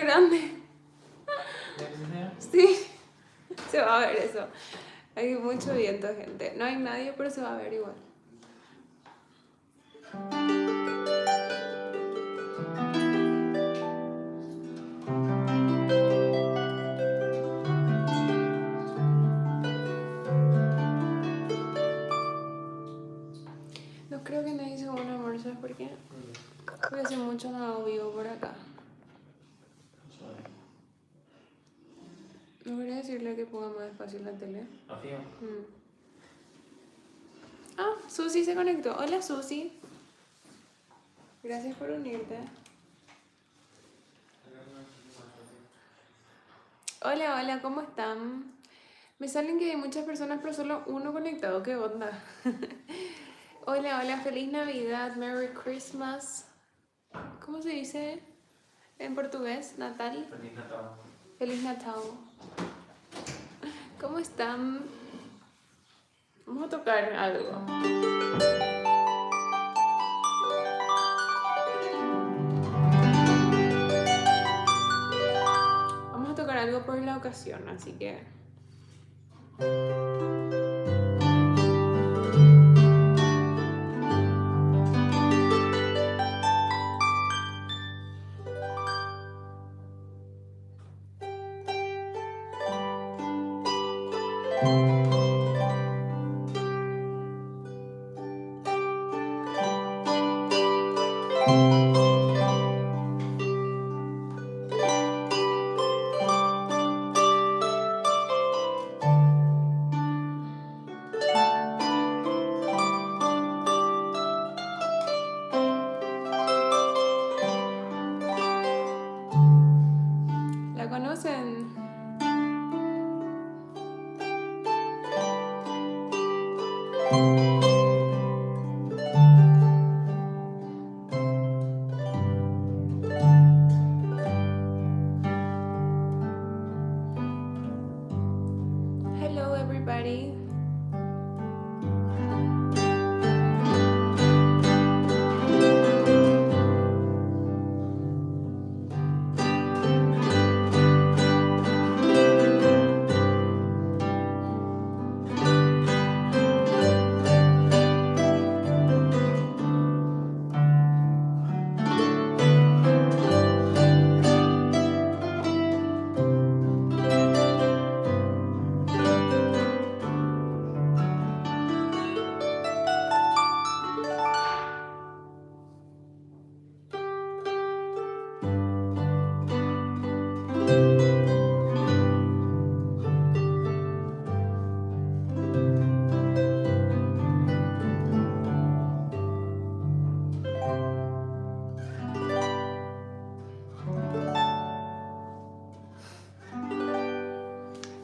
grande. Sí, se va a ver eso. Hay mucho viento, gente. No hay nadie, pero se va a ver igual. No creo que nadie se une a amor, ¿sabes por qué? Porque hace mucho no hago vivo por acá. ¿No quería decirle que ponga más despacio la tele? Ah, Susi se conectó. Hola, Susi. Gracias por unirte. Hola, hola, ¿cómo están? Me salen que hay muchas personas, pero solo uno conectado. ¿Qué onda? Hola, hola, feliz Navidad, Merry Christmas. ¿Cómo se dice en portugués? Natal. Feliz Natal. Feliz Natal. ¿Cómo están? Vamos a tocar algo. Vamos a tocar algo por la ocasión, así que... ¿La conocen? Hello, everybody.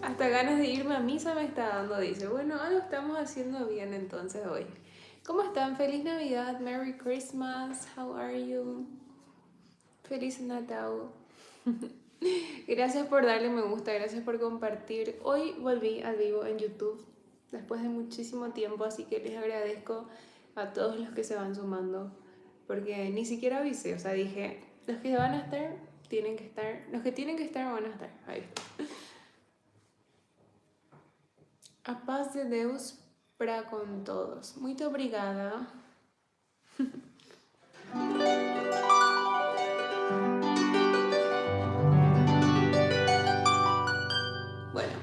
Hasta ganas de irme a misa me está dando, dice. Bueno, algo estamos haciendo bien entonces hoy. ¿Cómo están? Feliz Navidad, Merry Christmas, how are you? Feliz Natal. Gracias por darle me gusta, gracias por compartir. Hoy volví al vivo en YouTube después de muchísimo tiempo, así que les agradezco a todos los que se van sumando, porque ni siquiera avisé, o sea, dije, los que van a estar, tienen que estar, los que tienen que estar van a estar. Ahí está. A paz de Deus para con todos. Muito obrigada. Bueno,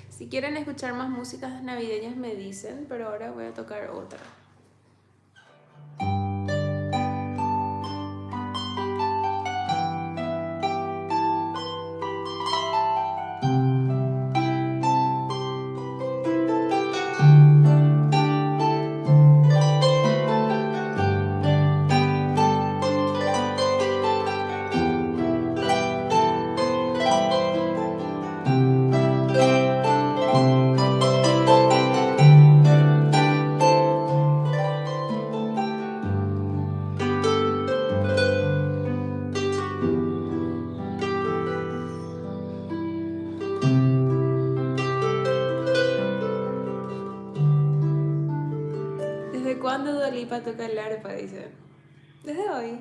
si quieren escuchar más músicas navideñas me dicen, pero ahora voy a tocar otra. ¿Desde cuándo Dua Lipa toca el arpa? Dice. Desde hoy.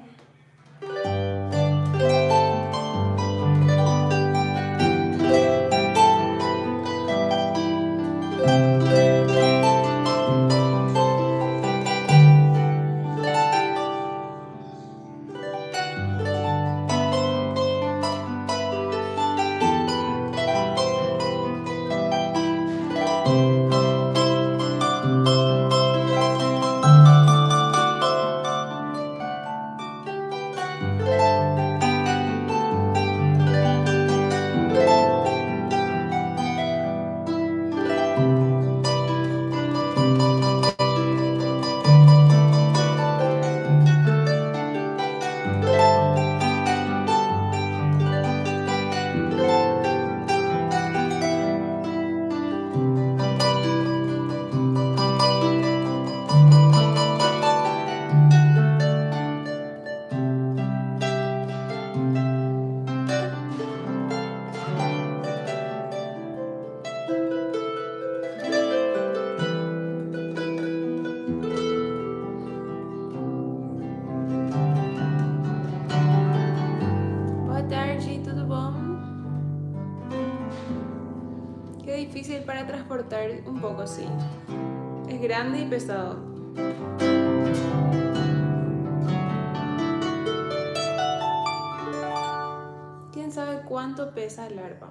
Boa tarde, tudo bom? Qué difícil para transportar un poco, sí. Es grande y pesado. ¿Quién sabe cuánto pesa el arpa?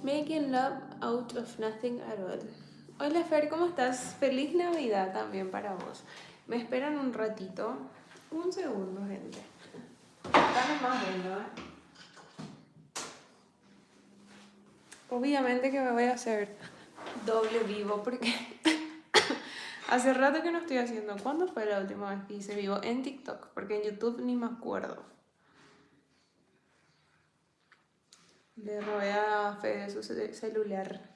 Making love out of nothing at all. Hola Fer, ¿cómo estás? Feliz Navidad también para vos. Me esperan un ratito. Un segundo, gente. Está nomás bueno, ¿eh? Obviamente que me voy a hacer doble vivo porque hace rato que no estoy haciendo. ¿Cuándo fue la última vez que hice vivo? En TikTok, porque en YouTube ni me acuerdo. Le robé a Fede su celular.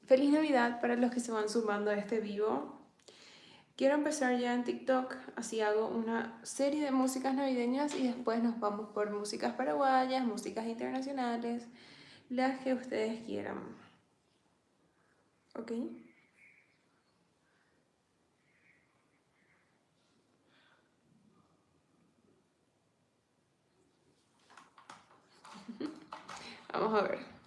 Feliz Navidad para los que se van sumando a este vivo. Quiero empezar ya en TikTok, así hago una serie de músicas navideñas y después nos vamos por músicas paraguayas, músicas internacionales, las que ustedes quieran. ¿Ok? Vamos a ver.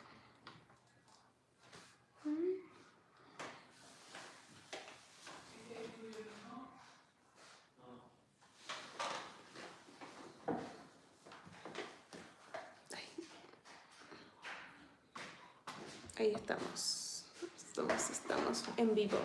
Ahí estamos. Estamos en vivo.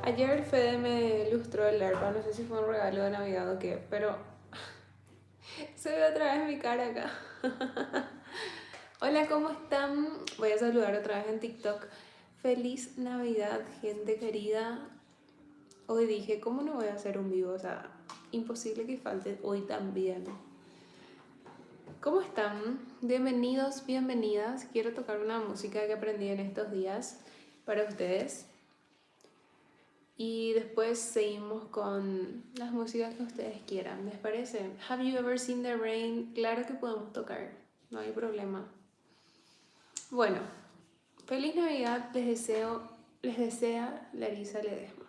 Ayer Fede me ilustró el arpa, no sé si fue un regalo de Navidad o qué, pero se ve otra vez mi cara acá. Hola, ¿cómo están? Voy a saludar otra vez en TikTok. Feliz Navidad, gente querida. Hoy dije, ¿cómo no voy a hacer un vivo? O sea, imposible que falte hoy también. ¿Cómo están? Bienvenidos, bienvenidas. Quiero tocar una música que aprendí en estos días para ustedes. Y después seguimos con las músicas que ustedes quieran, ¿les parece? Have you ever seen the rain? Claro que podemos tocar, no hay problema. Bueno, feliz Navidad les desea Larisa Ledesma.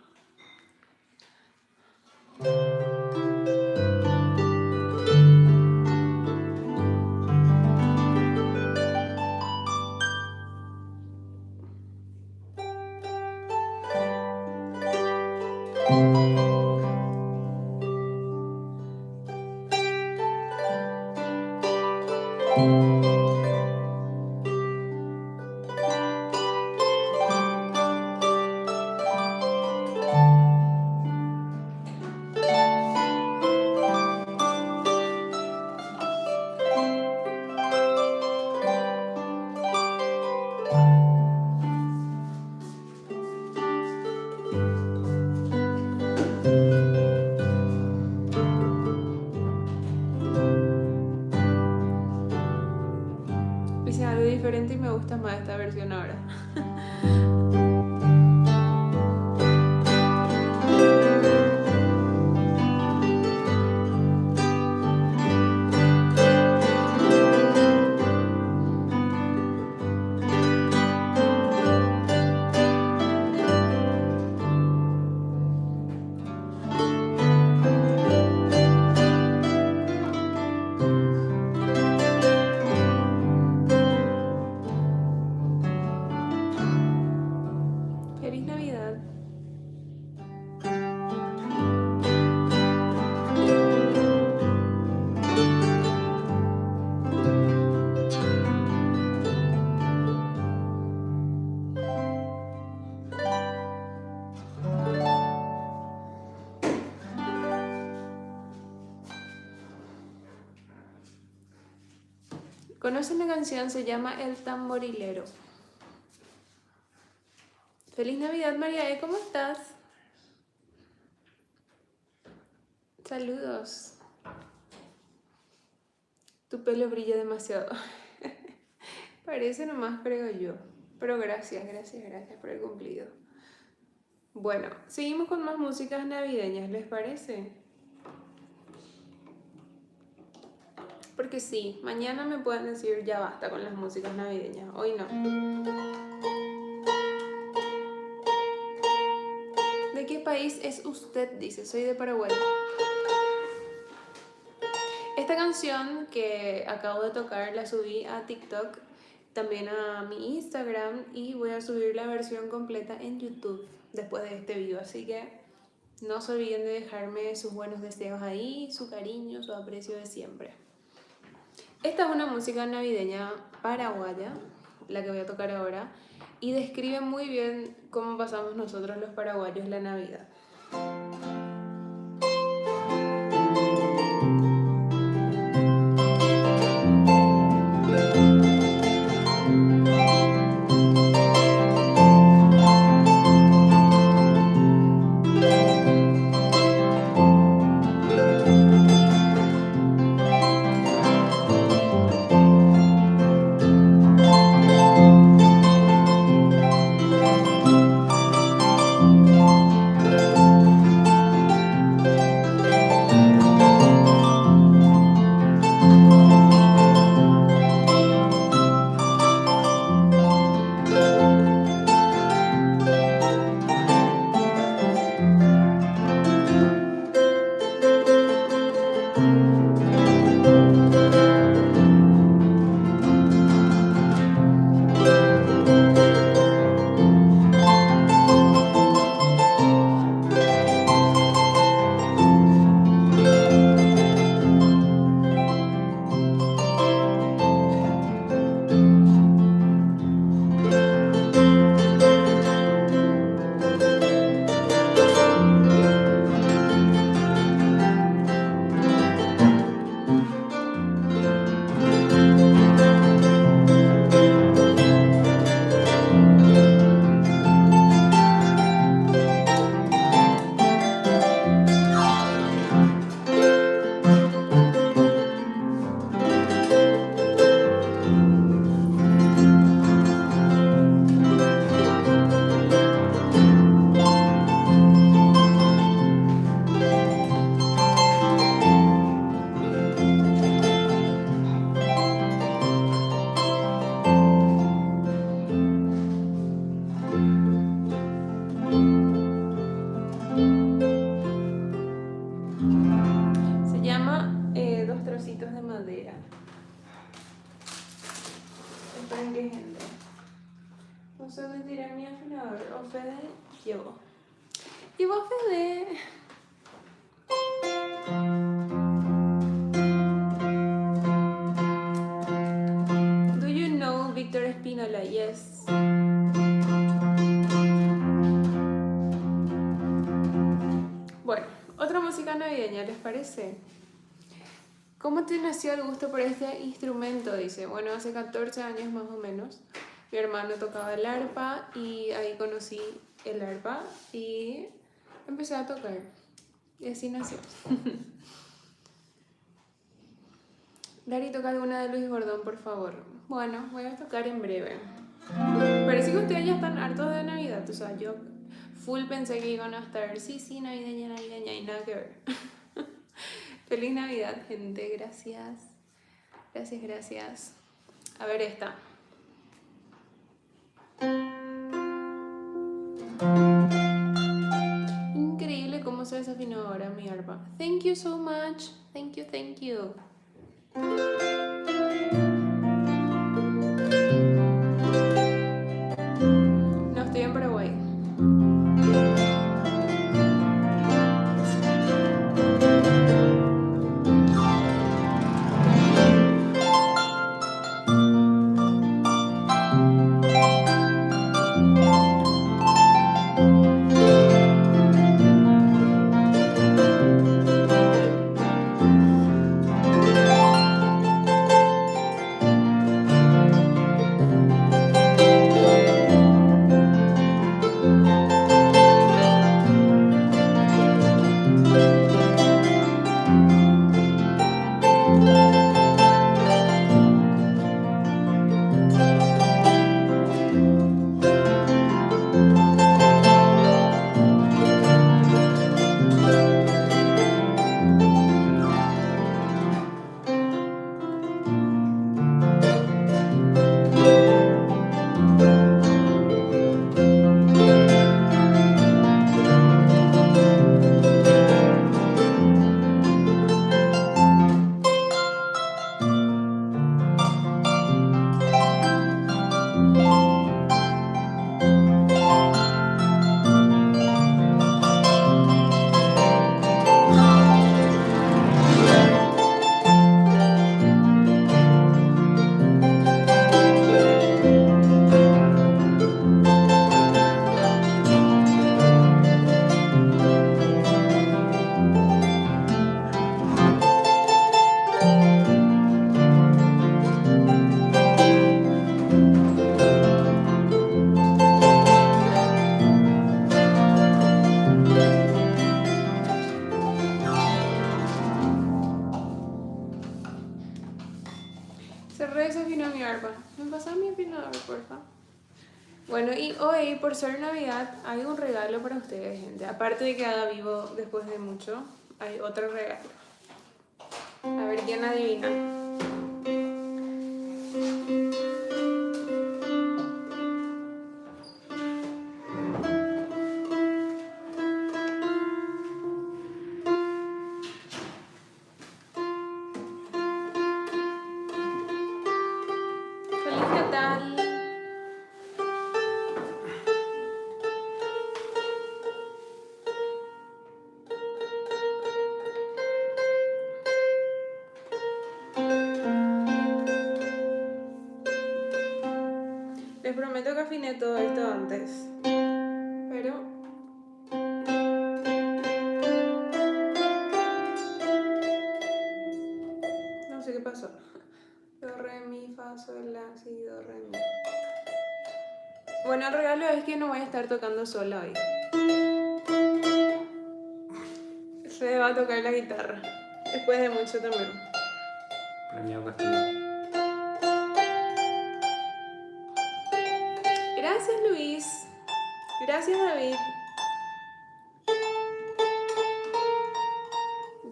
Hice algo diferente y me gusta más esta versión ahora. Feliz Navidad. ¿Conocen la canción? Se llama El Tamborilero. Feliz Navidad, María E. ¿Cómo estás? Saludos. Tu pelo brilla demasiado. Parece nomás, creo yo. Pero gracias por el cumplido. Bueno, seguimos con más músicas navideñas, ¿les parece? Porque sí, mañana me pueden decir ya basta con las músicas navideñas. Hoy no. ¿De qué país es usted? Dice, soy de Paraguay. Esta canción que acabo de tocar la subí a TikTok, también a mi Instagram, y voy a subir la versión completa en YouTube después de este video, así que no se olviden de dejarme sus buenos deseos ahí, su cariño, su aprecio de siempre. Esta es una música navideña paraguaya, la que voy a tocar ahora, y describe muy bien cómo pasamos nosotros los paraguayos la Navidad. Yo. ¿Y vos, Fede? Do you know Víctor Espínola? Yes. Bueno, otra música navideña, ¿les parece? ¿Cómo te nació el gusto por este instrumento? Dice, bueno, hace 14 años más o menos. Mi hermano tocaba el arpa y ahí conocí el arpa y empecé a tocar. Y así nació. Dari, toca alguna de Luis Gordón, por favor. Bueno, voy a tocar en breve. Parece que ustedes ya están hartos de Navidad. O sea, yo full pensé que iban a estar, sí, navideña, y nada que ver. Feliz Navidad, gente. Gracias. Gracias. A ver esta. Increíble cómo se desafinó ahora mi arpa. Thank you so much. Thank you. No estoy en Paraguay. Se re desafinó mi arpa. ¿Me pasa mi afinador, porfa? Bueno, y hoy, por ser Navidad, hay un regalo para ustedes, gente. Aparte de que haga vivo después de mucho, hay otro regalo. A ver quién adivina. Feliz Natal. Les prometo que afiné todo esto antes. Pero no sé qué pasó. Do, re, mi, fa, sol, la, si, do, re, mi. Bueno, el regalo es que no voy a estar tocando sola hoy. Se va a tocar la guitarra. Después de mucho también. Premio castigo. Gracias, Luis. Gracias, David.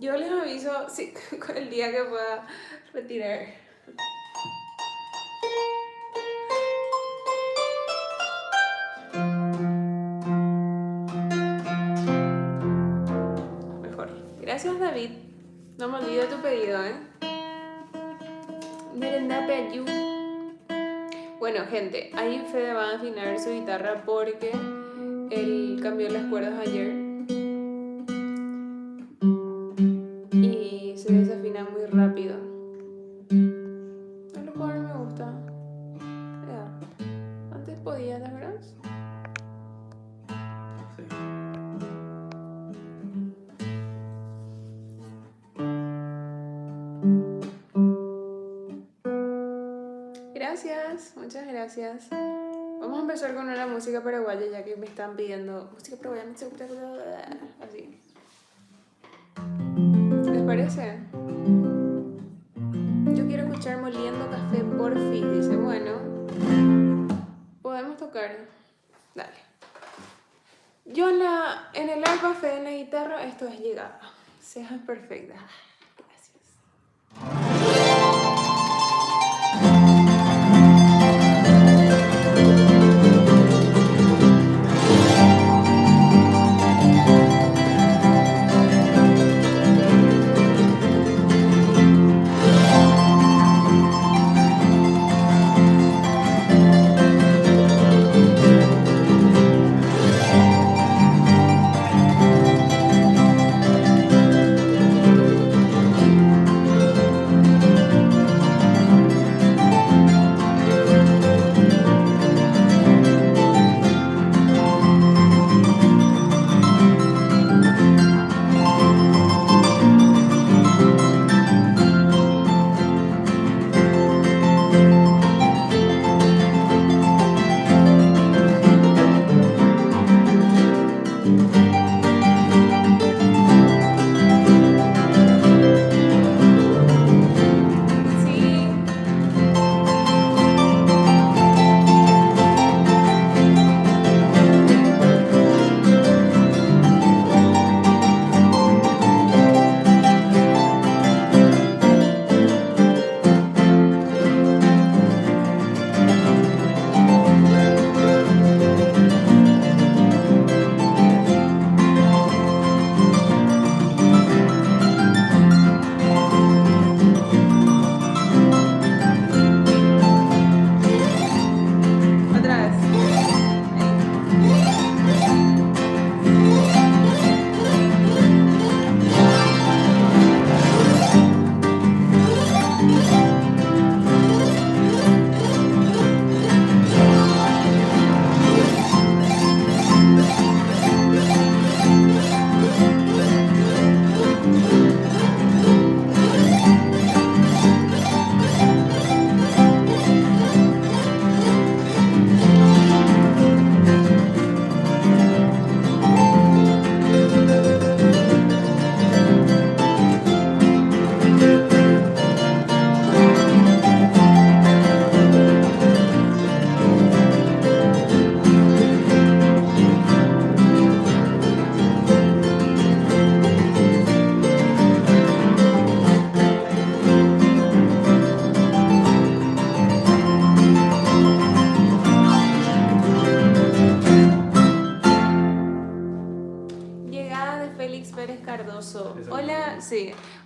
Yo les aviso sí, el día que pueda retirar. Mejor. Gracias, David. No me olvido tu pedido, Merenda Peyu. Bueno, gente, ahí Fede va a afinar su guitarra porque él cambió las cuerdas ayer y se desafina muy rápido. A lo mejor me gusta. Ya. Antes podía, ¿te acuerdas? Sí. Gracias, muchas gracias. Vamos a empezar con una música paraguaya ya que me están pidiendo música paraguaya, así. ¿Les parece? Yo escuchar moliendo café por fin. Dice, bueno, podemos tocar. Dale. Yo en el arpa, Fede en la guitarra, esto es llegada. Seas perfecta. Gracias.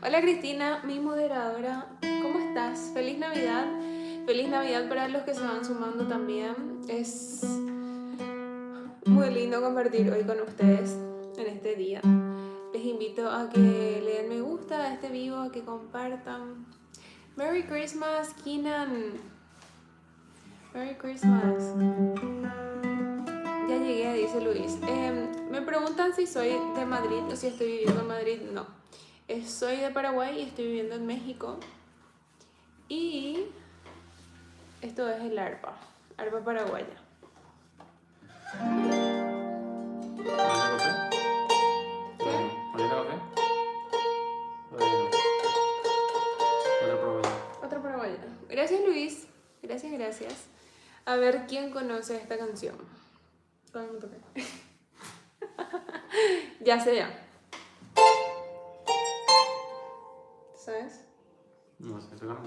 Hola Cristina, mi moderadora, ¿cómo estás? Feliz Navidad. Feliz Navidad para los que se van sumando también. Es muy lindo compartir hoy con ustedes en este día. Les invito a que le den me gusta a este vivo, a que compartan. Merry Christmas, Keenan. Merry Christmas. Ya llegué, dice Luis. Me preguntan si soy de Madrid o si estoy viviendo en Madrid. No. Soy de Paraguay y estoy viviendo en México. Y esto es el arpa paraguaya. ¿Mañana café? Otra paraguaya. Gracias Luis. Gracias. A ver quién conoce esta canción. ¿Cuándo me toca? Ya sé ya. ¿Sabes? No sé, toca.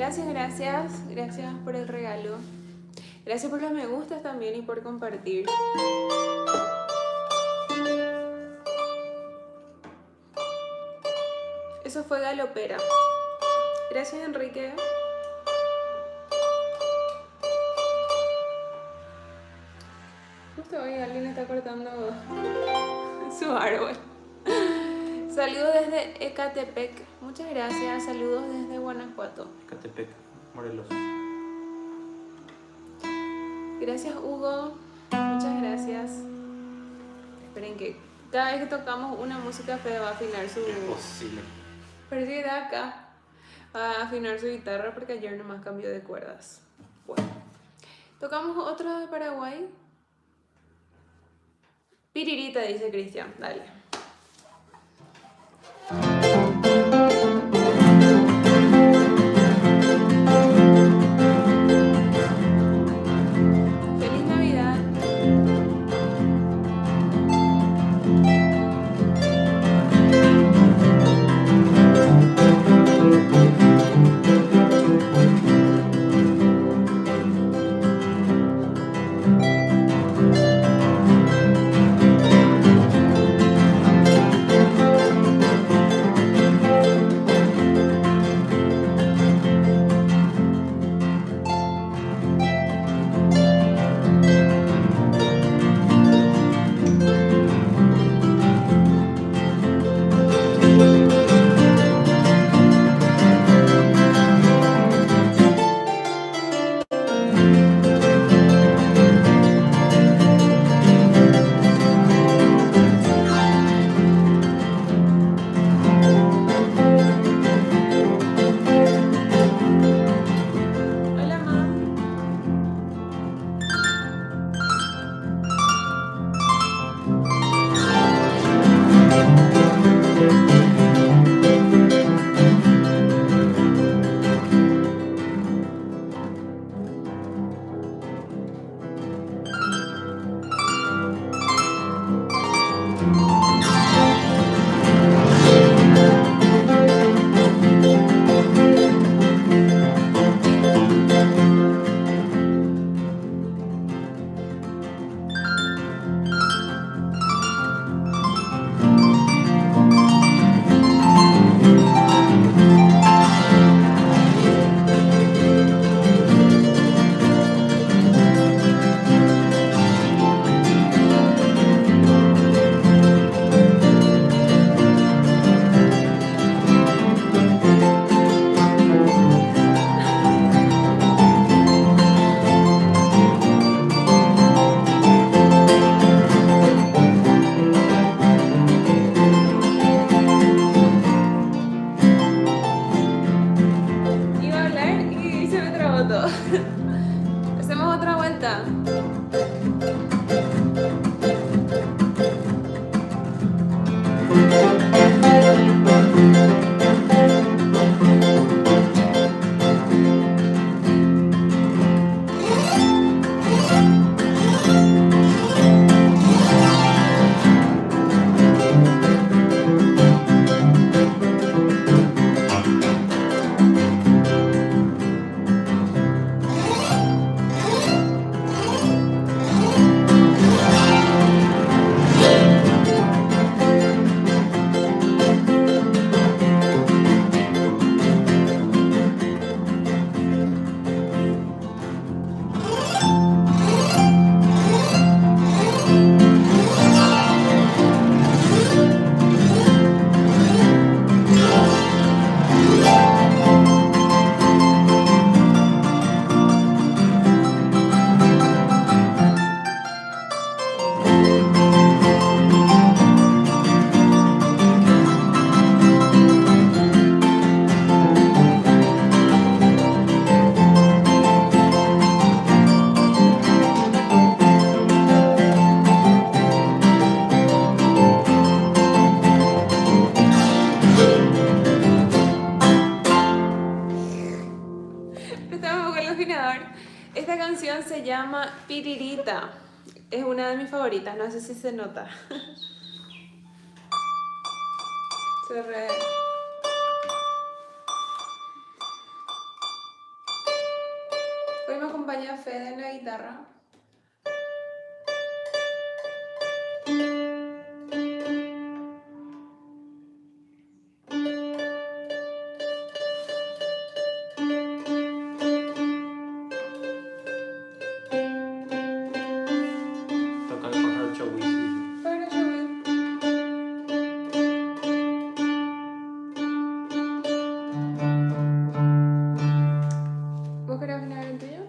Gracias por el regalo. Gracias por los me gustas también y por compartir. Eso fue Galopera. Gracias, Enrique. Justo hoy alguien está cortando su árbol. Saludos desde Ecatepec. Muchas gracias. Saludos desde Guanajuato. Ecatepec, Morelos. Gracias, Hugo. Muchas gracias. Esperen que cada vez que tocamos una música fea va a afinar su... Imposible. Parece que está acá. Va a afinar su guitarra porque ayer nomás cambió de cuerdas. Bueno. ¿Tocamos otro de Paraguay? Piririta, dice Cristian. Dale. Feliz Navidad. Hola, mam. Iba a hablar y se me trabó todo. Hacemos otra vuelta. Estamos con el afinador. Esta canción se llama Piririta. Es una de mis favoritas, no sé si se nota. Se re... Hoy me acompaña Fede en la guitarra. Toca el pájaro Chawisi. Para Joey. ¿Vos querés afinar el tuyo?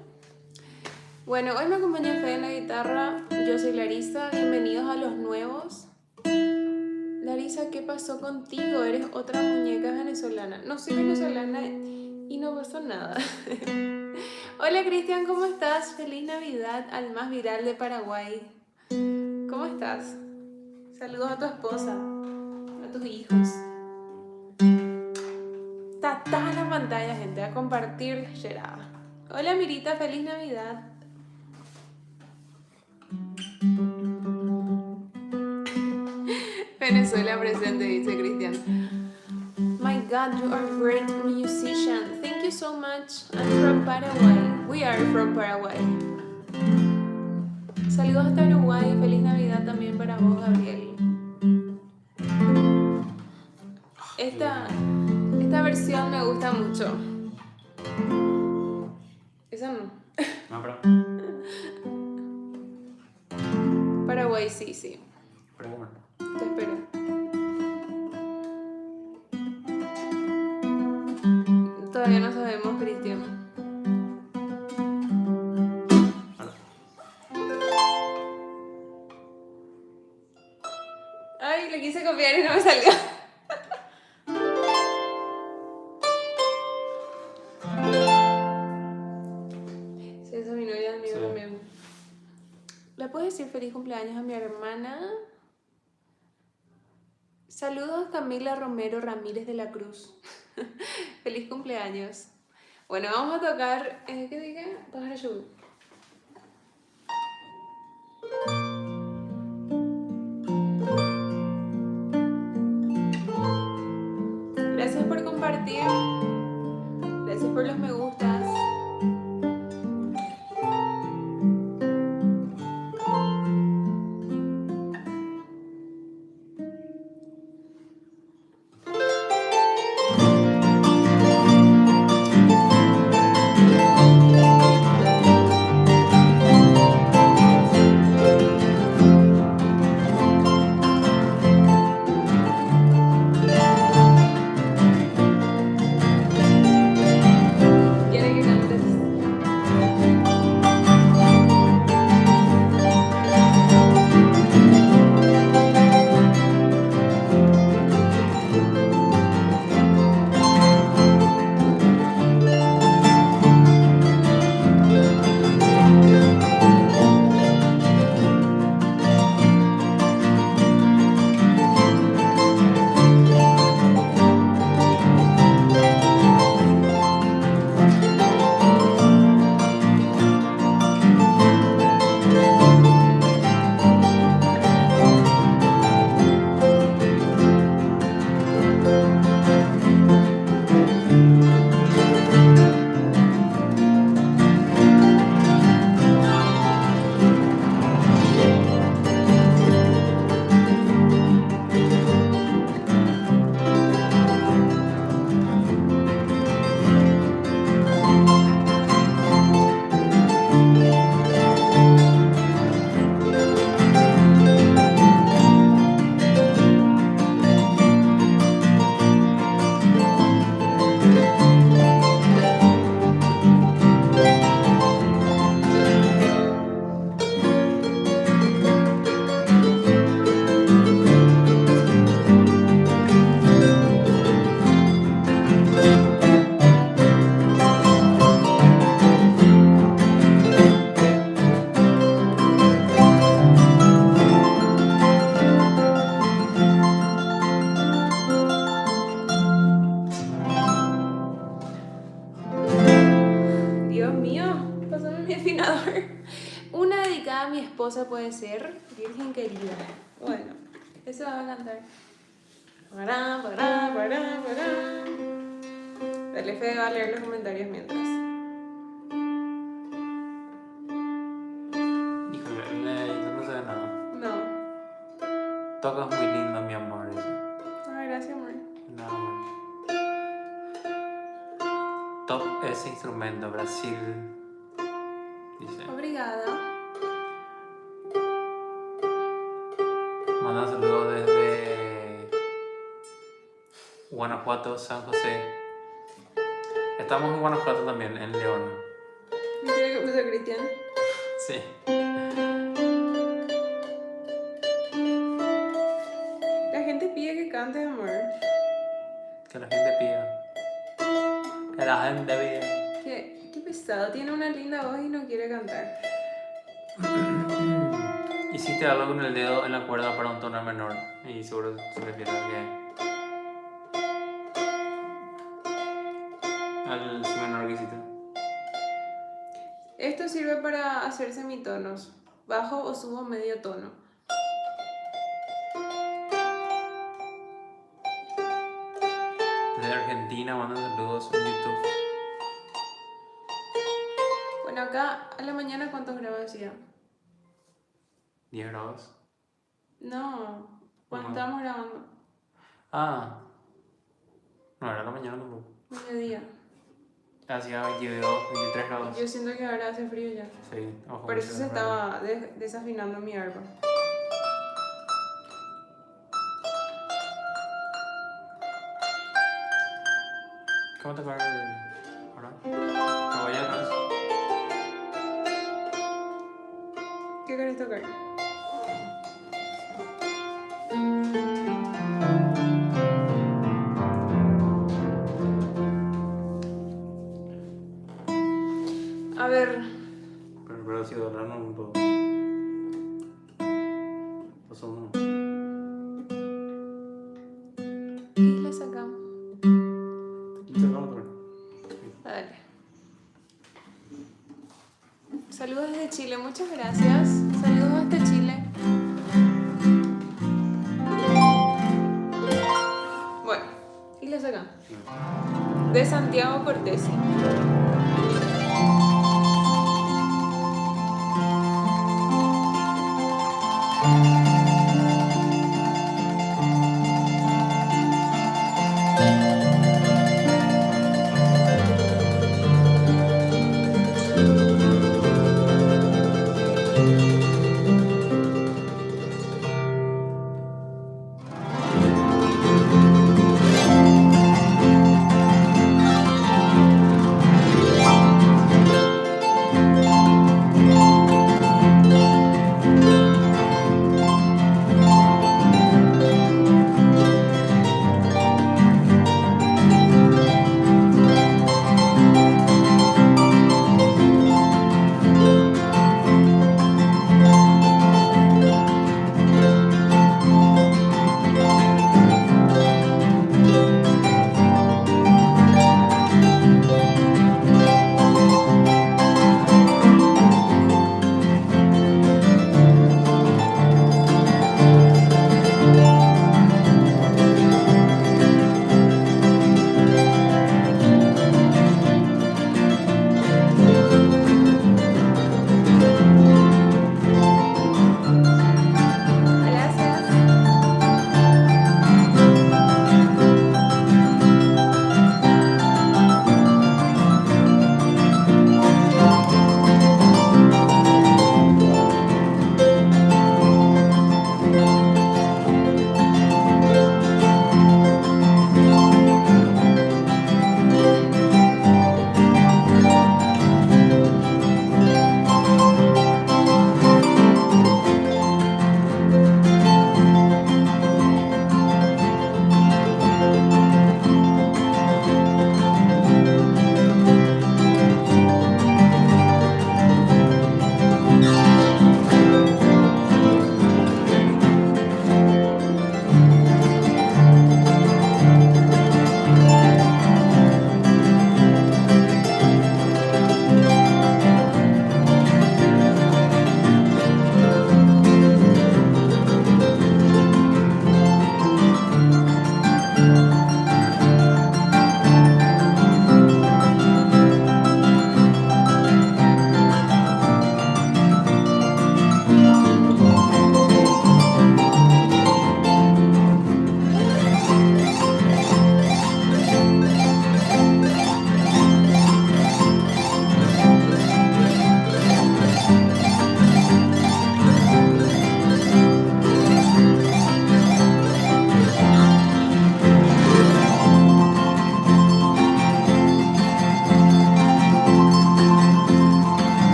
Bueno, hoy me acompaña Fede en la guitarra. Yo soy Larisa. Bienvenidos a los nuevos. Larisa, ¿qué pasó contigo? Eres otra muñeca venezolana. No soy venezolana y no pasó nada. Hola Cristian, ¿cómo estás? Feliz Navidad al más viral de Paraguay. ¿Cómo estás? Saludos a tu esposa, a tus hijos. Está en la pantalla, gente, a compartir Gerada. Hola Mirita, feliz Navidad. Venezuela presente, dice Cristian. My God, you are a great musician. Thank you so much. I'm from Paraguay. We are from Paraguay. Saludos hasta Uruguay. Feliz Navidad también para vos, Gabriel. Esta versión me gusta mucho. Esa no. No, pero. Paraguay, sí, sí. Pero bueno. Te espero. Todavía no sabemos, Cristian. Hola. Ay, le quise copiar y no me salió. Sí, esa es mi novia, amigo Sí. también. ¿Le puedes decir feliz cumpleaños a mi hermana? Saludos Camila Romero Ramírez de la Cruz. Feliz cumpleaños. Bueno, vamos a tocar, ¿qué dije? Pájaro Chubut. Gracias por compartir. Gracias por los me gustas. ¿Quiere que cantes? Dios mío, pásame mi afinador. Una dedicada a mi esposa puede ser Virgen querida. Bueno, eso va a cantar. Pará, pará, pará, pará. Dale, Fede va a leer los comentarios mientras. Top ese instrumento, Brasil. Dice. Obrigada. Manda saludos desde Guanajuato, San José. Estamos en Guanajuato también, en León. ¿Viste lo que puso Cristian? Sí. La gente pide que cantes, amor. Que la gente pida. Que la gente pida. Qué pesado. Tiene una linda voz y no quiere cantar. Hiciste algo con el dedo en la cuerda para un tono menor. Y seguro se refiere a que. Al si menor que hiciste. Esto sirve para hacer semitonos. Bajo o subo medio tono. Desde Argentina mandan saludos en YouTube. Bueno, acá a la mañana, ¿cuántos grados hacía? 10 grados. No, cuando Ajá. estábamos grabando. Ah. No, era la mañana tampoco. Mediodía. Hacía 22, 23 grados. Yo siento que ahora hace frío ya. Sí, ojo. Por eso se estaba desafinando mi arpa. ¿Qué va a tocar ahora? ¿Que vaya atrás? ¿Qué querés tocar? A ver, Pero si doblaron un poco. Pasó uno. y la sacamos. ¿Y sacamos otra? Dale. Saludos desde Chile, muchas gracias. Saludos hasta Chile. Bueno, y la sacamos. De Santiago Cortesi.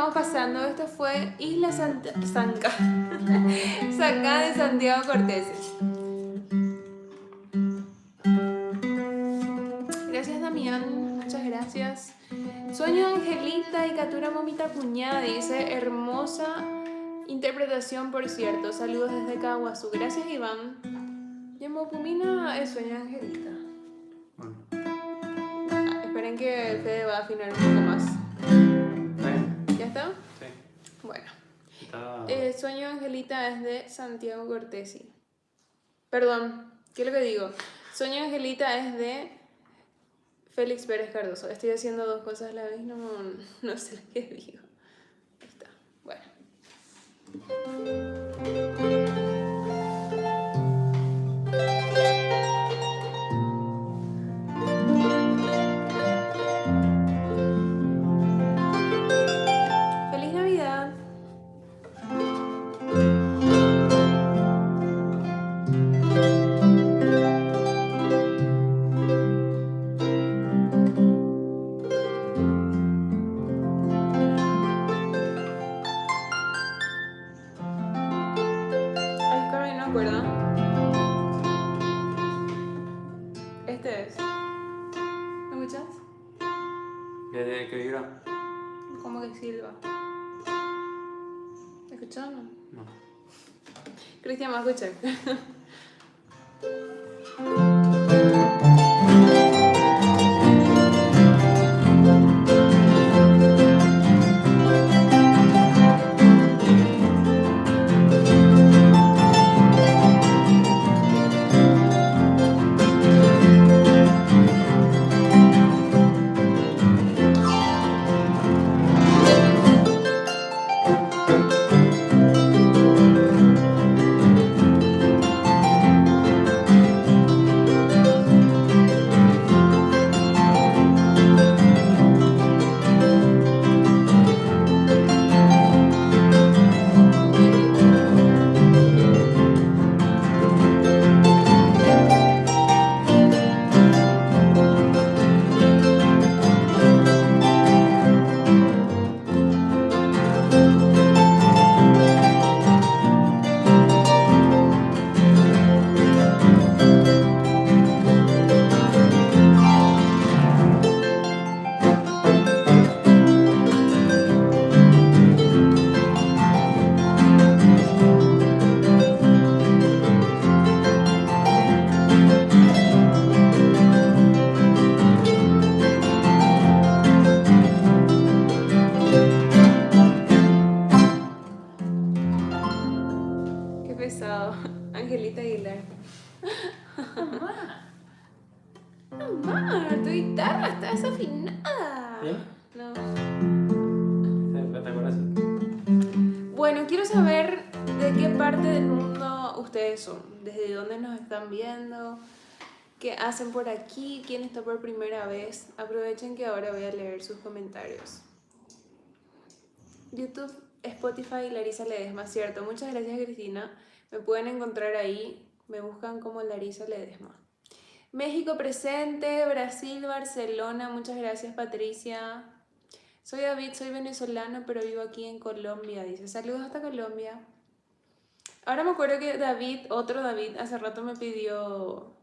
estamos pasando. Esto fue Isla Sanca de Santiago Corteses. Gracias, Damián. Muchas gracias. Sueño de Angelita y Catura Momita Cuñada dice: hermosa interpretación, por cierto. Saludos desde Caguazú. Gracias, Iván. Yemopumina es Sueño de Angelita. Bueno. Esperen que Fede va a afinar un poco más. ¿Ya está? Sí. Bueno. Está... Sueño de Angelita es de Santiago Cortesi. Perdón, ¿qué es lo que digo? Sueño de Angelita es de Félix Pérez Cardoso. Estoy haciendo dos cosas a la vez, no sé lo que digo. Ahí está. Bueno. ¡Feliz Navidad! Ay, Carmen, no acuerdo. Este es. ¿Me escuchas? ¿De qué vibra? Como que silba. ¿Me escuchas o no? No. Cristian, va a escuchar. Qué pesado. Angelita Aguilar. Mamá, tu guitarra está desafinada. ¿Sí? No. ¿Te acuerdas? Bueno, quiero saber de qué parte del mundo ustedes son, desde dónde nos están viendo, qué hacen por aquí, quién está por primera vez. Aprovechen que ahora voy a leer sus comentarios. YouTube, Spotify, Larisa Ledesma, cierto. Muchas gracias, Cristina. Me pueden encontrar ahí, me buscan como Larisa Ledesma. México presente, Brasil, Barcelona, muchas gracias, Patricia. Soy David, soy venezolano, pero vivo aquí en Colombia, dice. Saludos hasta Colombia. Ahora me acuerdo que David, otro David, hace rato me pidió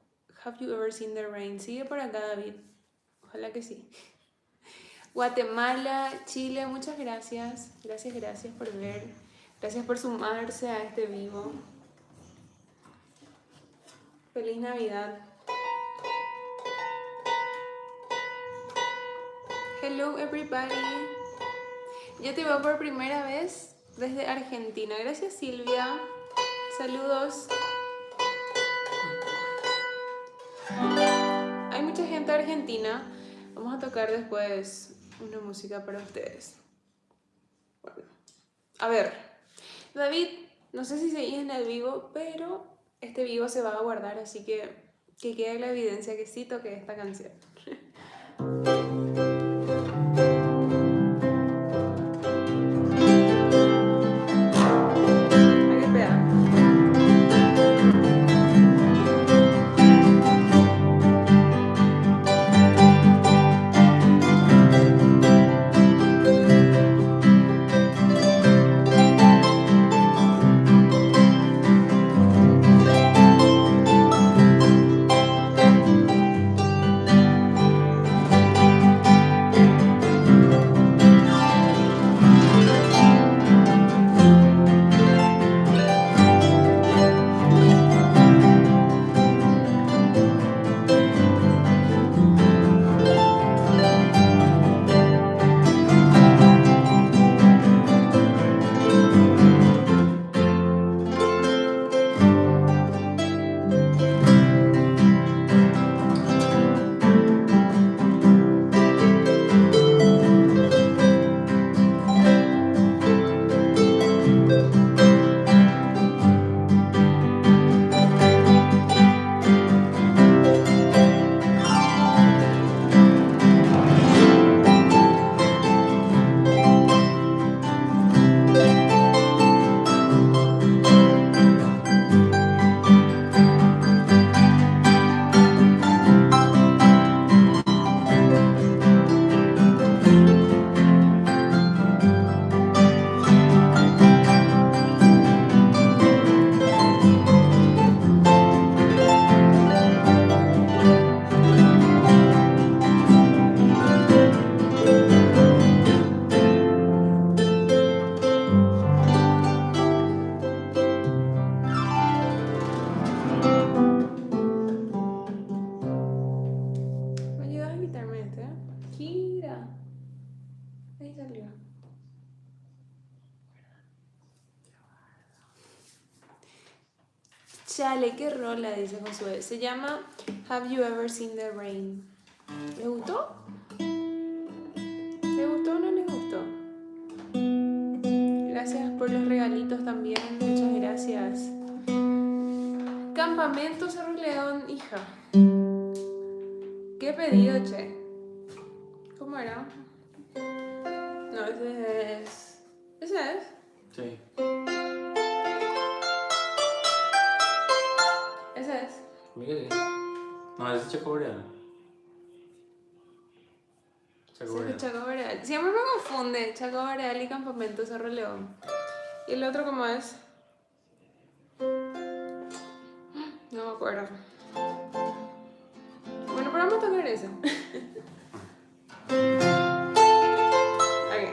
Have you ever seen the rain? Sigue por acá, David. Ojalá que sí. Guatemala, Chile, muchas gracias. Gracias por ver. Gracias por sumarse a este vivo. Feliz Navidad. Hello everybody. Yo te veo por primera vez desde Argentina. Gracias, Silvia. Saludos. Hay mucha gente argentina. Vamos a tocar después una música para ustedes. Bueno, a ver, David, no sé si seguís en el vivo, pero este vivo se va a guardar, así que quede la evidencia que sí toqué esta canción. salió. Chale, qué rola, dice Josué. Se llama Have You Ever Seen the Rain. ¿Les gustó? ¿Les gustó o no les gustó? Gracias por los regalitos también. Muchas gracias. Campamento Cerro León, hija. ¿Qué pedido, che? ¿Cómo era? No, ese es... ¿Ese es? Sí. ¿Ese es? Mira que sí. No, ese es Chaco Boreal. Chaco Sí, Boreal. Chaco Boreal. Siempre me confunde Chaco Boreal y Campamento Cerro León. ¿Y el otro cómo es? No me acuerdo. Bueno, pero vamos a tocar eso. Ok.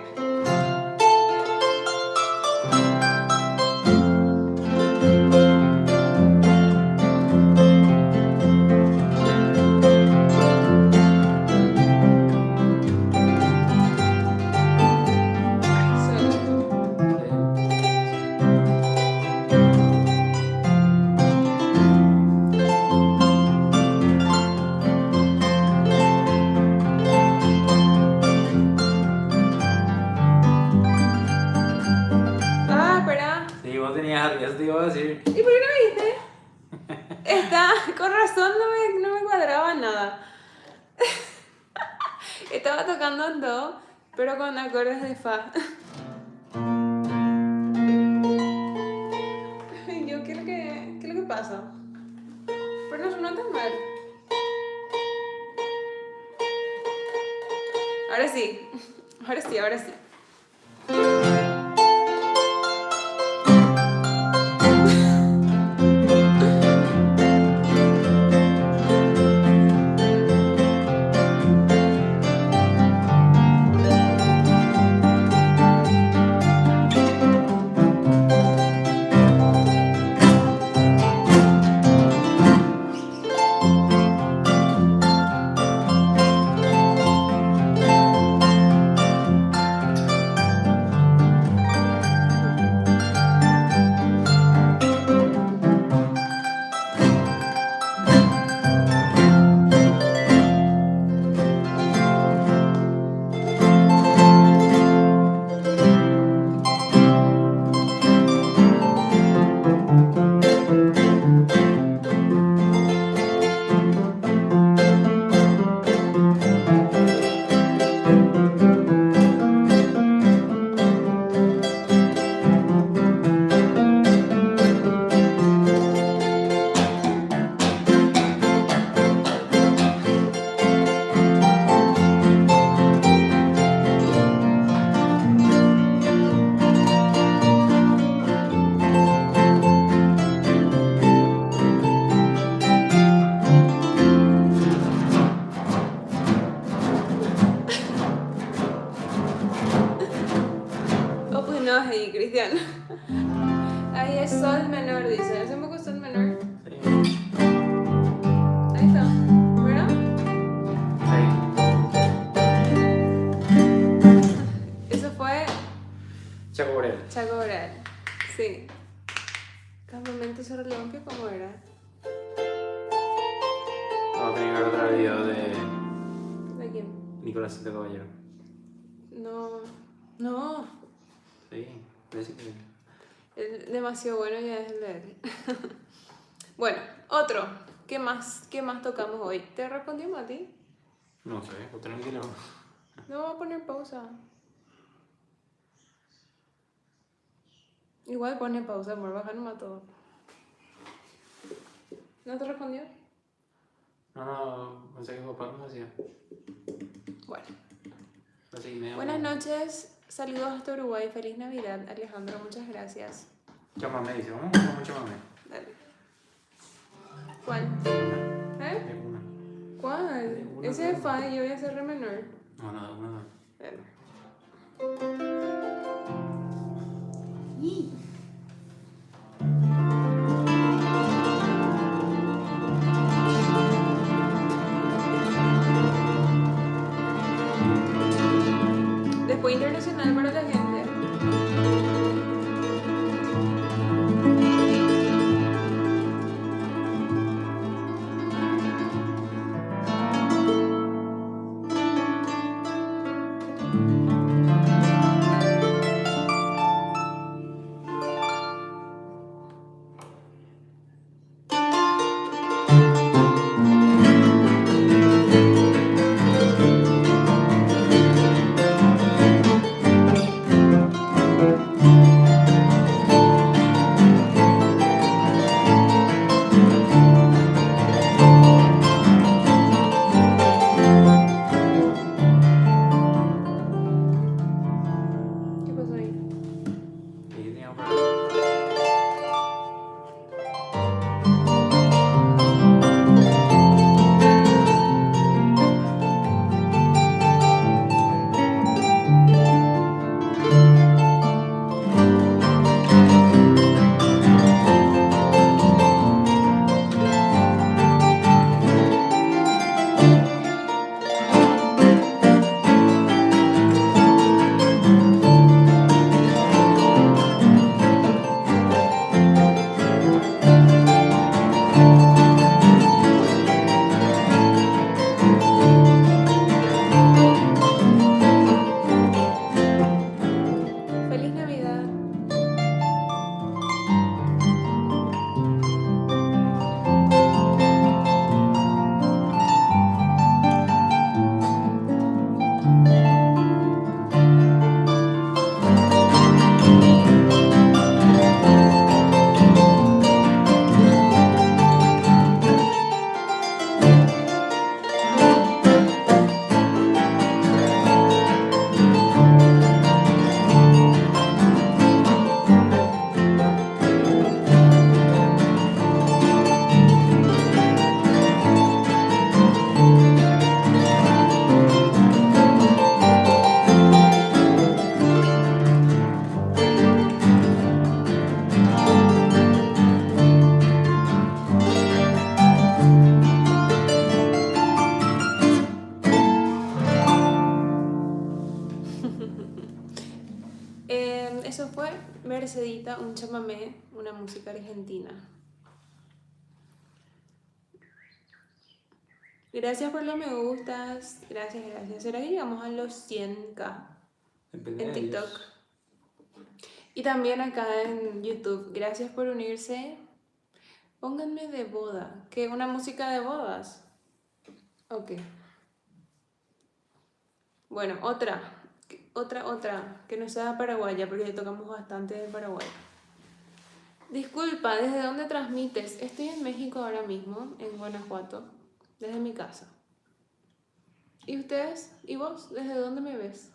Ah, espera. Sí, vos tenías algo, eso te iba a decir. ¿Y por qué no me dijiste? Está, con razón no me cuadraba nada. Estaba tocando en do, pero con acordes de fa. Ay, yo, ¿qué es lo que pasa? Pero no suena tan mal. Ahora sí. Ahora sí, ahora sí. No, ahí, Cristian. Ahí es sol menor, dice. ¿Es un poco sol menor? Sí. Ahí está. ¿Verdad? Sí. Eso fue Chaco Boreal. Chaco Boreal. Sí. Campamento Cerro León, ¿qué cómo era? Vamos a tener que ver otro video de ¿De quién? Nicolás Cito Caballero. No. No. Sí, parece que sí. Es demasiado bueno ya es el de él. Bueno, otro. ¿Qué más tocamos hoy? ¿Te respondimos a ti? No sé, vos tenés que leerlo. No voy a poner pausa. Igual pone pausa, amor, baja nomás todo. ¿No te respondió? No, pensé que papá no hacía. Bueno. Así que me Buenas noches, saludos hasta Uruguay, feliz Navidad, Alejandro, muchas gracias. Chamamé, dice, vamos a un chamamé. Dale. ¿Cuál? ¿Eh? De una. ¿Cuál? De una, Ese es fa y yo voy a hacer re menor. No, no. Dale. Después internacional. canal para la gente. ¿Qué pasó ahí? Y tenía un problema. Feliz Navidad. Eso fue Mercedita, un chamamé, una música argentina. Gracias por los me gustas. Gracias, gracias. ¿Será que llegamos a los 100k Depende en de TikTok? ellos. Y también acá en YouTube. Gracias por unirse. Pónganme de boda. ¿Qué? ¿Una música de bodas? Ok. Bueno, otra, que no sea paraguaya, porque ya tocamos bastante de Paraguay. Disculpa, ¿desde dónde transmites? Estoy en México ahora mismo, en Guanajuato, desde mi casa. ¿Y ustedes? ¿Y vos? ¿Desde dónde me ves?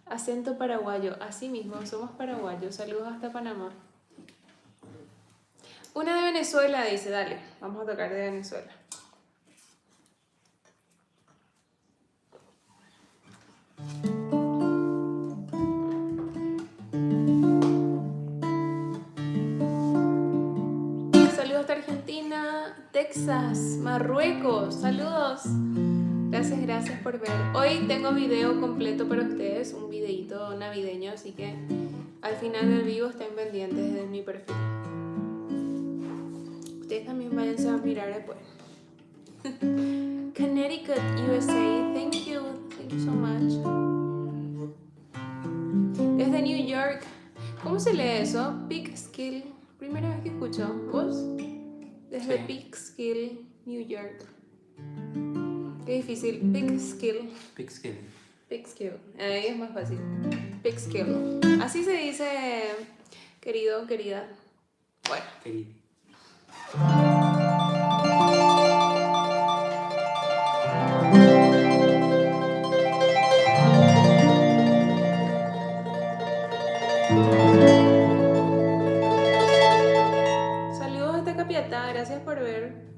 Acento paraguayo, así mismo, somos paraguayos. Saludos hasta Panamá. Una de Venezuela, dice, dale, vamos a tocar de Venezuela. Saludos hasta Argentina, Texas, Marruecos, saludos. Gracias, gracias por ver. Hoy tengo video completo para ustedes, un videito navideño, así que al final del vivo estén pendientes de mi perfil. Ustedes también váyanse a mirar después. Connecticut, USA, thank you so much. Desde New York, ¿cómo se lee eso? Peekskill, primera vez que escucho. ¿Vos? Desde Sí. Peekskill, New York. Qué difícil, Peekskill. Pixkill. Peekskill, ahí es más fácil. Peekskill. Así se dice, querido, querida. Bueno. Querido. Saludos hasta Capiatá, gracias por ver.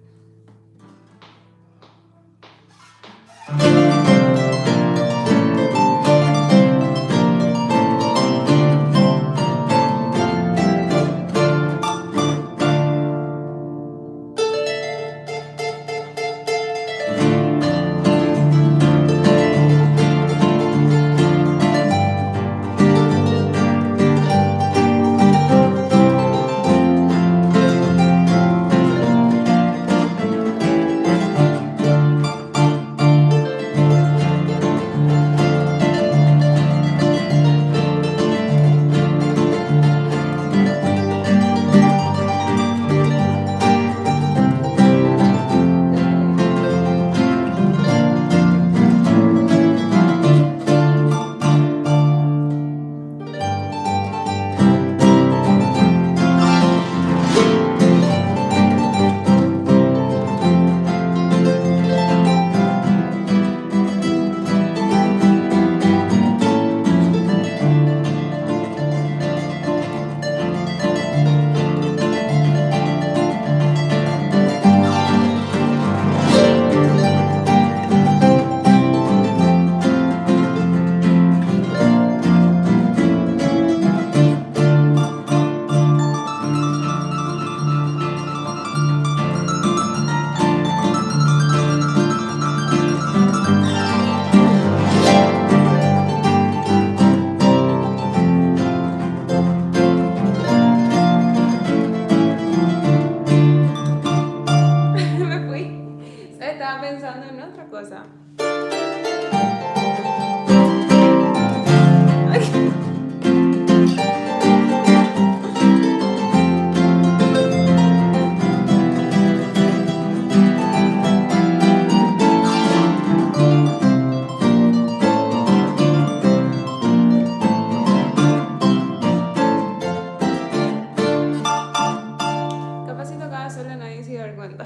Capaz si tocaba sola nadie se iba a dar cuenta.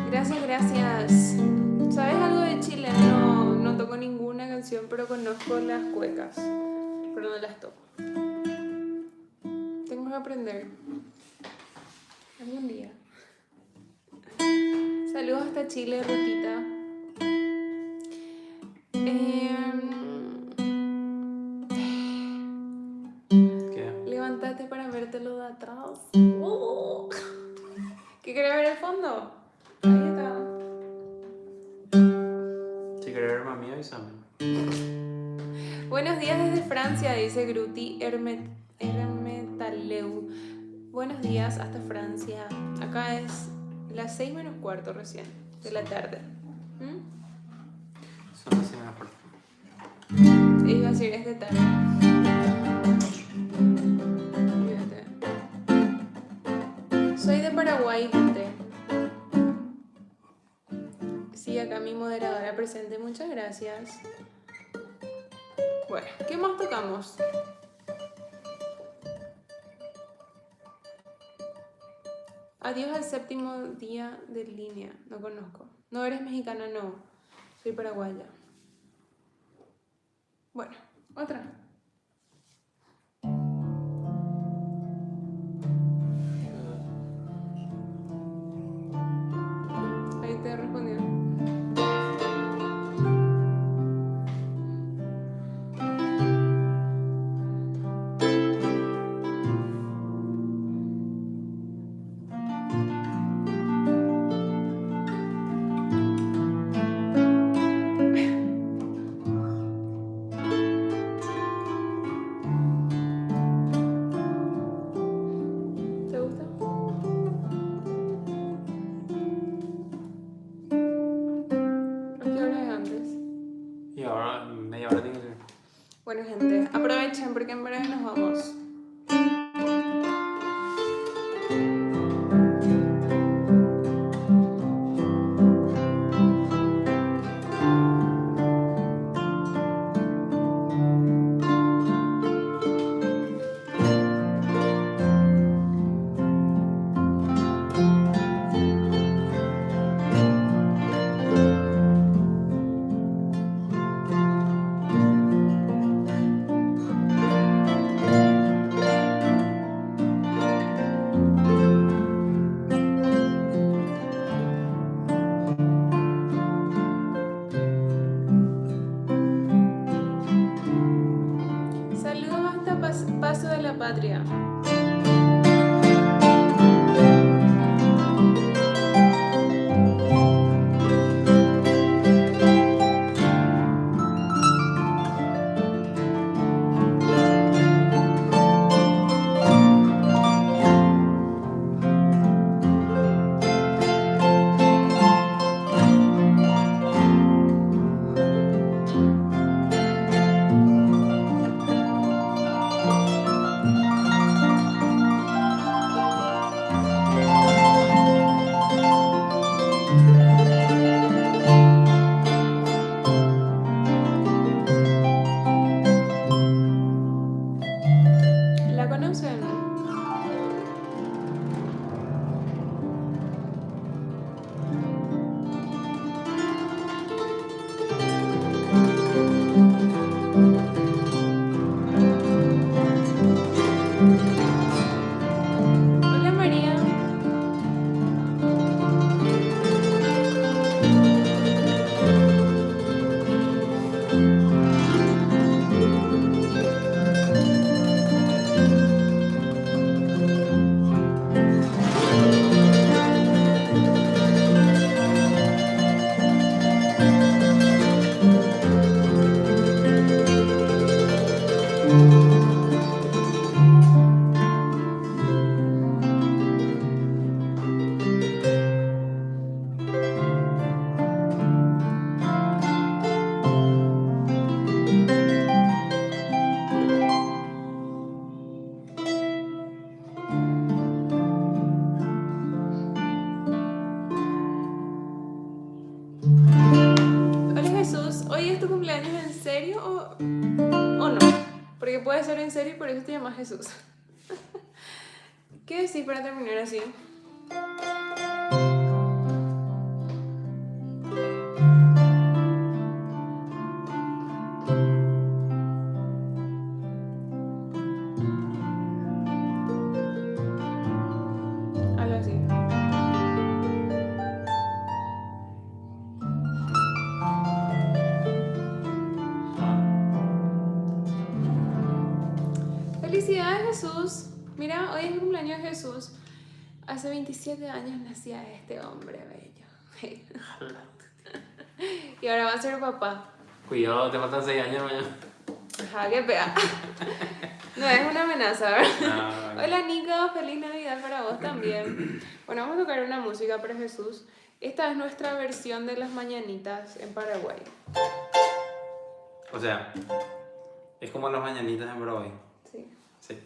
Gracias, gracias. ¿Sabes algo de Chile? No toco ninguna canción, pero conozco las cuecas. Pero no las toco. Tengo que aprender. Algún día. Saludos hasta Chile, Rutita. ¿Qué? Levántate para vértelo de atrás. ¿Qué querés ver el fondo? Ahí está. Si querés verme a mí, avísame. Buenos días desde Francia, dice Gruti Hermetaleu. Buenos días hasta Francia. Acá es las 6 menos cuarto recién de la tarde. Son así mejor. Iba a decir es de tarde. Fíjate. Soy de Paraguay, gente. Sí, acá mi moderadora presente, muchas gracias. Bueno, ¿qué más tocamos? Adiós al séptimo día de línea. No conozco. No eres mexicana, no. Soy paraguaya. Bueno, otra. Ahí te respondió. ¿Te gusta? ¿A qué hora es antes? Y ahora, media hora tiene que ser. Bueno, gente, aprovechen porque en breve nos vamos. Saludos hasta Paso de la Patria. tu cumpleaños en serio o no? Porque puede ser en serio y por eso te llamas Jesús. ¿Qué decís para terminar así? Algo así. Felicidades, Jesús. Mira, hoy es el cumpleaños de Jesús. Hace 27 años nacía este hombre bello. Y ahora va a ser papá. Cuidado, te faltan 6 años mañana. Ajá, qué pega. No es una amenaza, ¿verdad? No. Hola, Nico. Feliz Navidad para vos también. Bueno, vamos a tocar una música para Jesús. Esta es nuestra versión de las mañanitas en Paraguay. O sea, es como las mañanitas en Paraguay. Sí. Sí.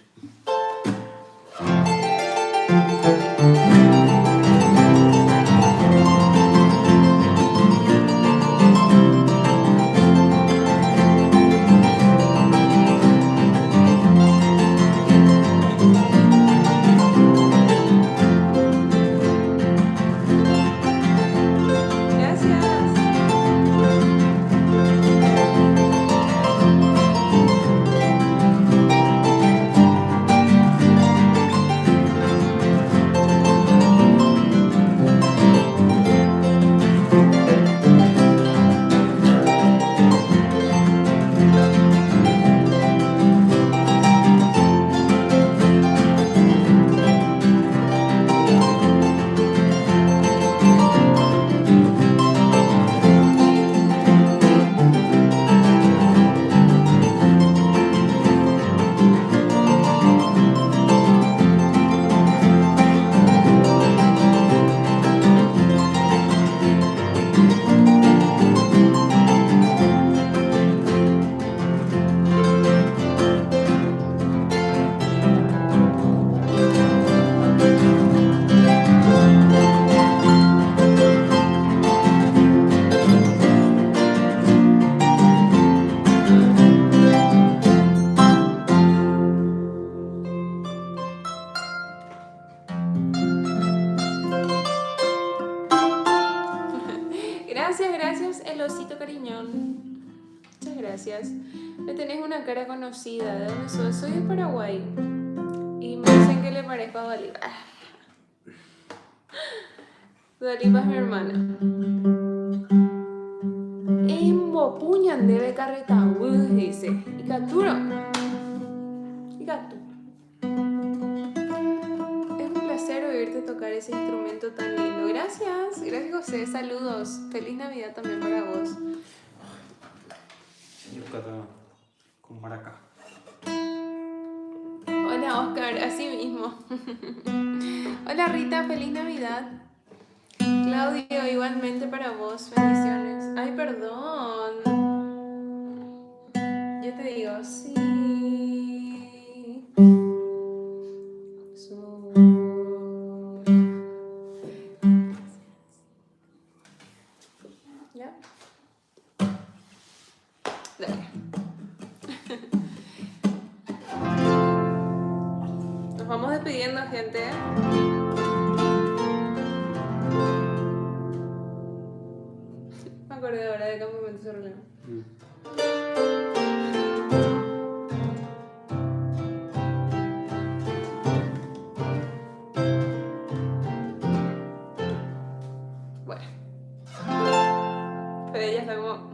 Gracias. Gracias, el osito cariñón. Muchas gracias. Me tenés una cara conocida. ¿De dónde soy? Soy de Paraguay. Y me dicen que le parezco a Dua Lipa. Dua Lipa es mi hermana. Embo puñan debe carreta, dice. Y caturo. Y catu. Es un placer oírte tocar ese instrumento tan lindo. Gracias, gracias José. Saludos. Feliz Navidad también para vos. Yucatán, con maraca. Hola Oscar, así mismo. Hola Rita, feliz Navidad. Claudio, igualmente para vos, bendiciones. Ay, perdón. Yo te digo, sí. ¿Ya? Dale. Nos vamos despidiendo, gente. Me acordé ahora de Campamento Sorolano. Bueno. Pero ella está como...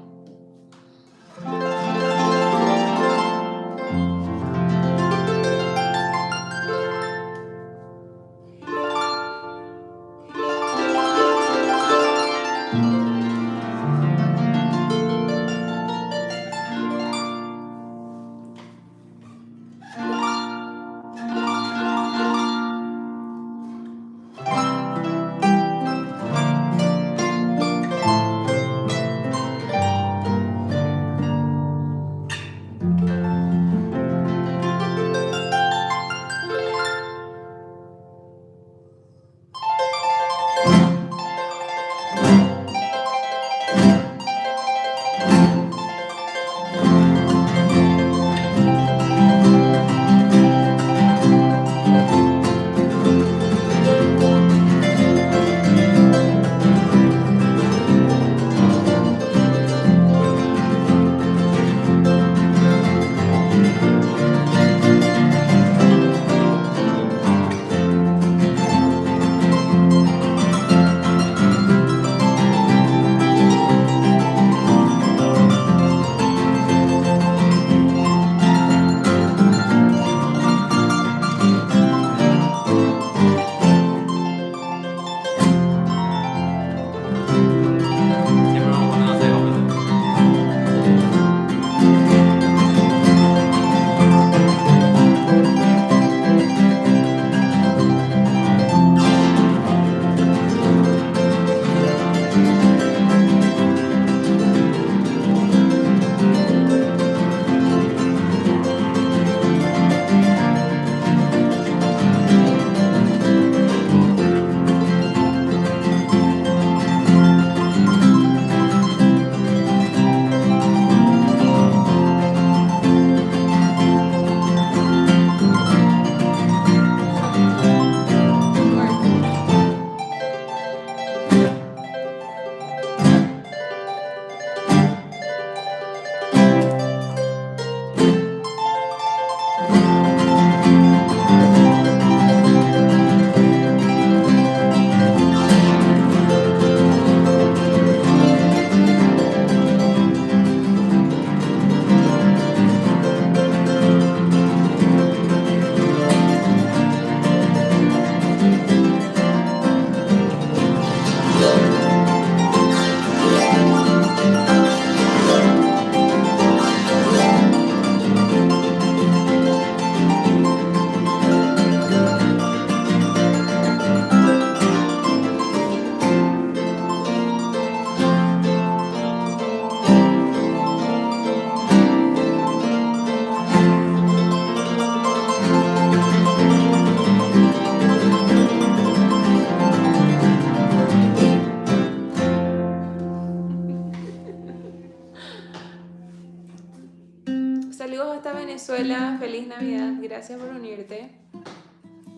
Saludos hasta Venezuela. Feliz Navidad. Gracias por unirte.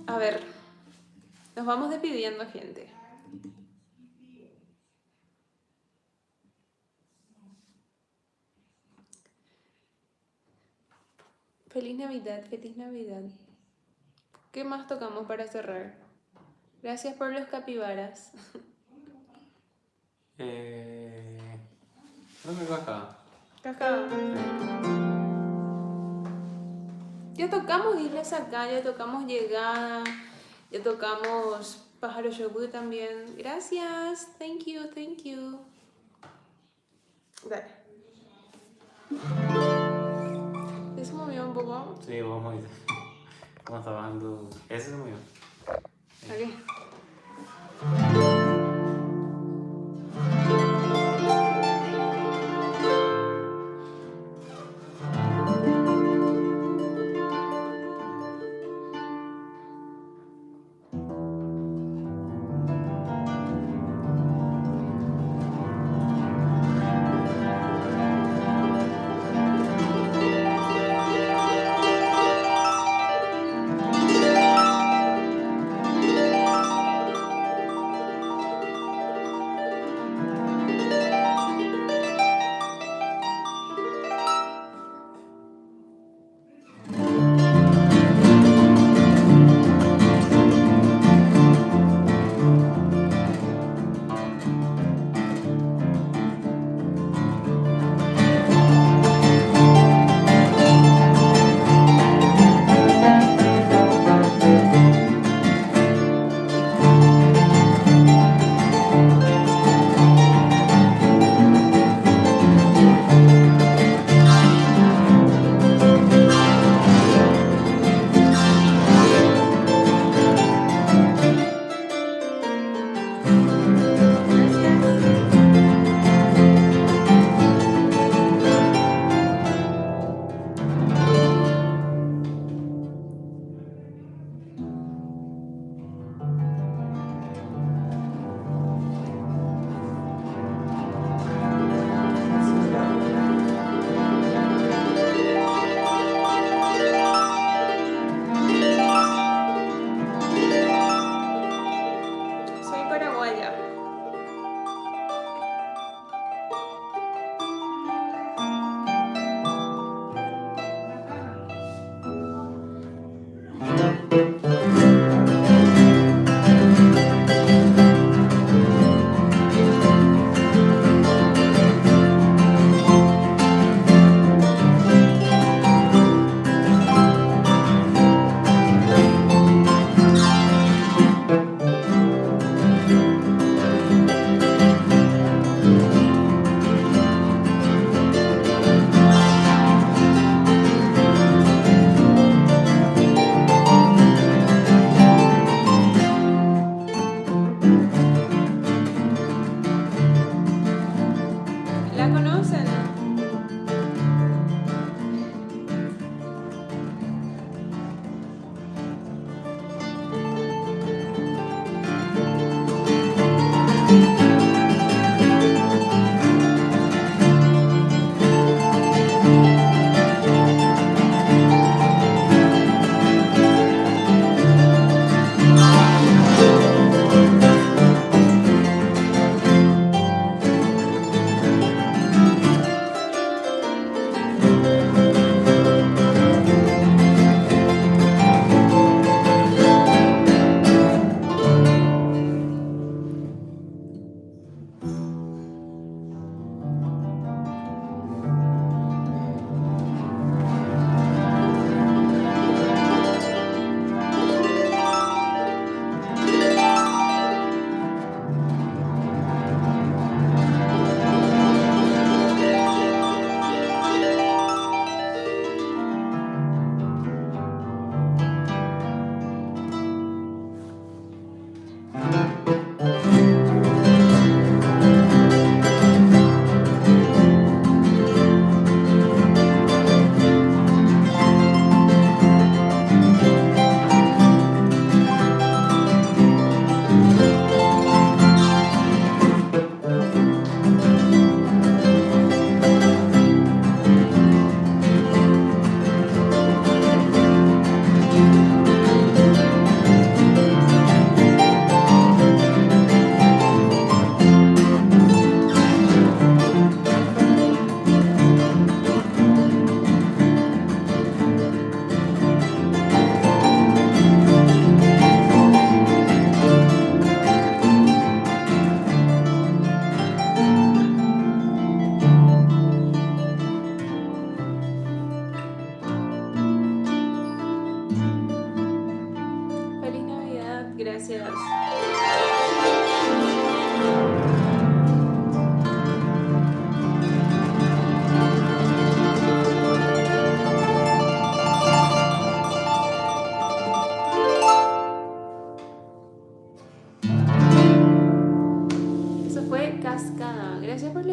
A ver, nos vamos despidiendo, gente. Feliz Navidad, feliz Navidad. ¿Qué más tocamos para cerrar? Gracias por los capibaras. ¿Dónde va acá? Cacao. Ya tocamos Islas acá, ya tocamos Llegada, ya tocamos Pájaro Yogur también. Gracias, thank you, thank you. Dale. ¿Ya se movió un poco? Sí, vamos a ir. Vamos trabajando. Ese se movió. Ok.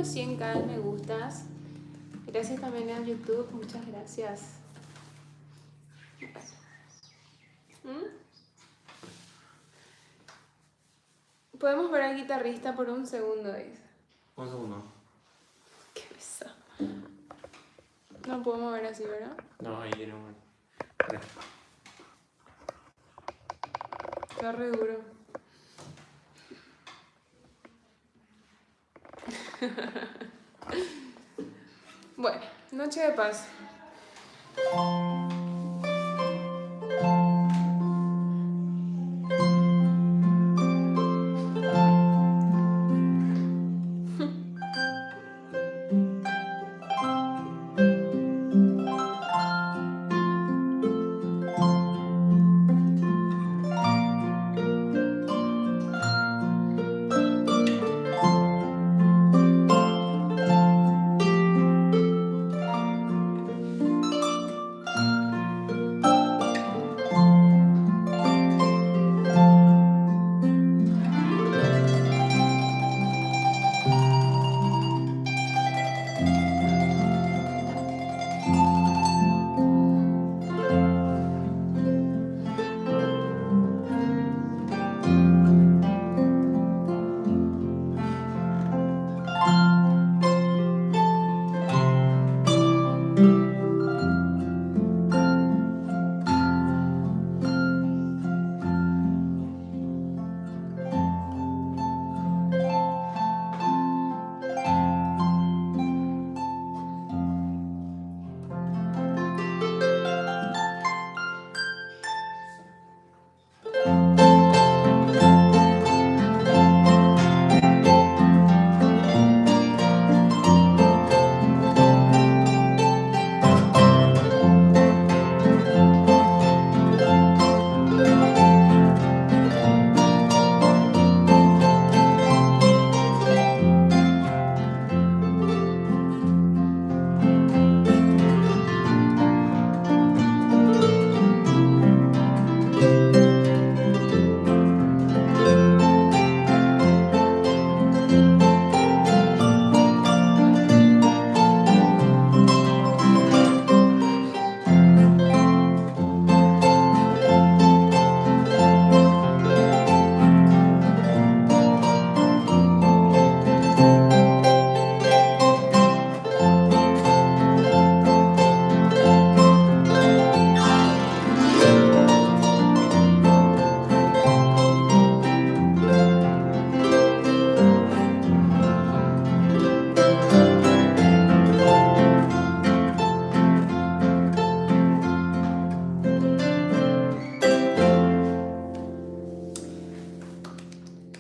los 100k me gustas. Gracias también a YouTube, muchas gracias. Podemos ver al guitarrista por un segundo, dice. Un segundo. Qué pesado. No puedo mover así, ¿verdad? No, ahí tiene un... Está re duro. Bueno, noche de paz.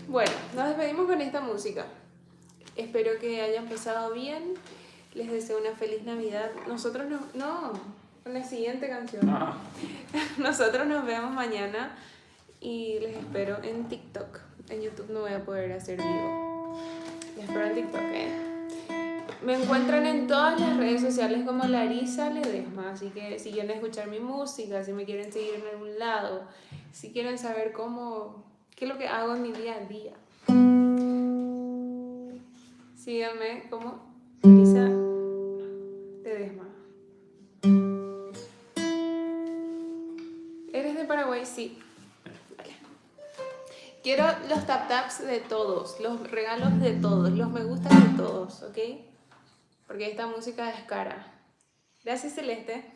Bueno, nos despedimos con esta música. Espero que hayan pasado bien. Les deseo una feliz Navidad. Nosotros no, con la siguiente canción. Ah. Nosotros nos vemos mañana y les espero en TikTok. En YouTube no voy a poder hacer vivo. Les espero en TikTok, Me encuentran en todas las redes sociales como Larisa Ledesma, así que si quieren escuchar mi música, si me quieren seguir en algún lado, si quieren saber qué es lo que hago en mi día a día, síganme como Larisa Ledesma. ¿Eres de Paraguay? Sí. Vale. Quiero los tap-taps de todos, los regalos de todos, los me gustan de todos, ¿ok? Porque esta música es cara. Gracias, Celeste.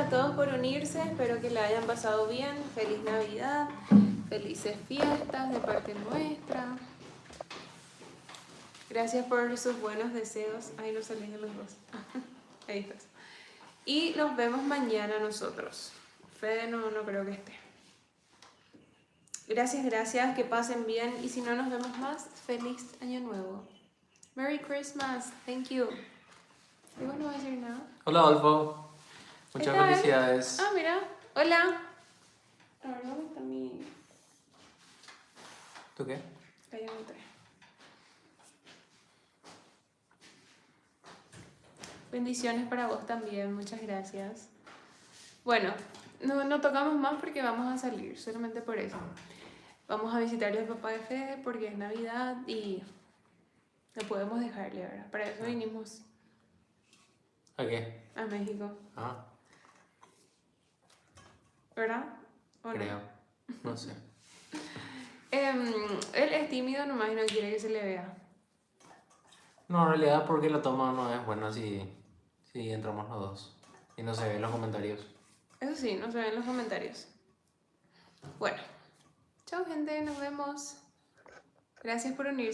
a todos por unirse, espero que la hayan pasado bien. Feliz Navidad, felices fiestas de parte nuestra. Gracias por sus buenos deseos. Ay, no salís de los dos. Ahí estás. Y nos vemos mañana nosotros. Fede no creo que esté. Gracias, que pasen bien. Y si no nos vemos más, feliz año nuevo. Merry Christmas, thank you. ¿Y vos no vas a decir nada? Hola, Adolfo. Muchas Ahí está él. felicidades. Ah, mira. Hola. A ver, ¿dónde está mi...? ¿Tú qué? Ahí encontré. Bendiciones para vos también, muchas gracias. Bueno, no tocamos más porque vamos a salir, solamente por eso. Vamos a visitarle al papá de Fede porque es Navidad y no podemos dejarle, ¿verdad? Para eso vinimos ¿A qué? a México, Ah, ¿verdad? ¿O no? creo. No sé. Él es tímido nomás y no quiere que se le vea. No, en realidad porque la toma no es buena si entramos los dos. Y no se ve en los comentarios. Eso sí, no se ve en los comentarios. Bueno, chao gente, nos vemos. Gracias por unirse.